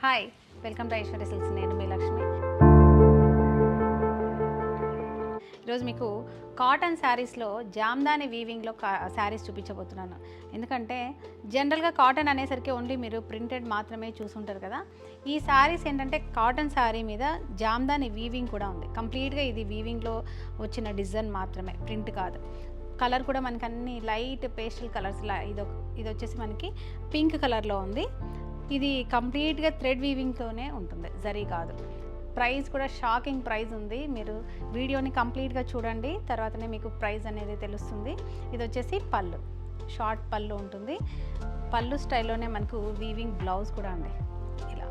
Hi, welcome to Aishwarya silks. నేను మీ లక్ష్మి. ఈరోజు మీకు కాటన్ శారీస్లో జామ్దాని వీవింగ్లో శారీస్ చూపించబోతున్నాను. ఎందుకంటే జనరల్గా కాటన్ అనేసరికి ఓన్లీ మీరు ప్రింటెడ్ మాత్రమే చూసుంటారు కదా. ఈ శారీస్ ఏంటంటే కాటన్ శారీ మీద జామ్దాని వీవింగ్ కూడా ఉంది. కంప్లీట్గా ఇది వీవింగ్లో వచ్చిన డిజైన్ మాత్రమే, ప్రింట్ కాదు. కలర్ కూడా మనకి అన్ని లైట్ పేస్టల్ కలర్స్. ఇది వచ్చేసి మనకి పింక్ కలర్లో ఉంది. ఇది కంప్లీట్గా థ్రెడ్ వీవింగ్తోనే ఉంటుంది, జరీ కాదు. ప్రైస్ కూడా షాకింగ్ ప్రైస్ ఉంది. మీరు వీడియోని కంప్లీట్గా చూడండి, తర్వాతనే మీకు ప్రైస్ అనేది తెలుస్తుంది. ఇది వచ్చేసి పళ్ళు, షార్ట్ పళ్ళు ఉంటుంది. పళ్ళు స్టైల్లోనే మనకు వీవింగ్ బ్లౌజ్ కూడా ఉంది. ఇలా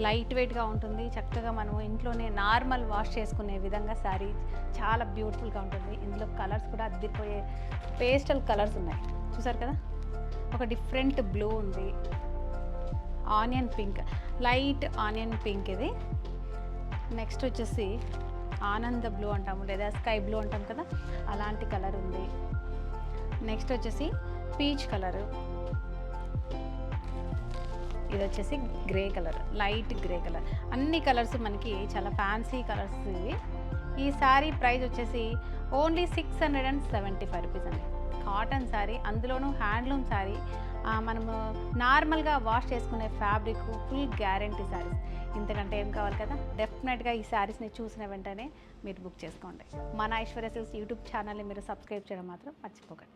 లైట్ వెయిట్గా ఉంటుంది. చక్కగా మనం ఇంట్లోనే నార్మల్ వాష్ చేసుకునే విధంగా శారీ చాలా బ్యూటిఫుల్గా ఉంటుంది. ఇందులో కలర్స్ కూడా అద్దిపోయే పేస్టల్ కలర్స్ ఉన్నాయి, చూసారు కదా. ఒక డిఫరెంట్ బ్లూ ఉంది, onion pink, light onion pink. ఇది నెక్స్ట్ వచ్చేసి ఆనంద బ్లూ అంటాము, లేదా స్కై బ్లూ అంటాం కదా, అలాంటి కలర్ ఉంది. నెక్స్ట్ వచ్చేసి పీచ్ కలరు. ఇది వచ్చేసి grey colour, light grey colour. అన్ని కలర్స్ మనకి చాలా ఫ్యాన్సీ కలర్స్ ఇవి. ఈ శారీ ప్రైస్ వచ్చేసి ఓన్లీ 675 రూపీస్ అండి. కాటన్ శారీ, అందులోనూ హ్యాండ్లూమ్ శారీ. మనము నార్మల్గా వాష్ చేసుకునే ఫ్యాబ్రిక్, ఫుల్ గ్యారంటీ శారీస్. ఇంతకంటే ఏం కావాలి కదా. డెఫినెట్గా ఈ శారీస్ని చూసిన వెంటనే మీరు బుక్ చేసుకోండి. మన ఐశ్వర్య సిల్క్స్ యూట్యూబ్ ఛానల్ని మీరు సబ్స్క్రైబ్ చేయడం మాత్రం మర్చిపోకండి.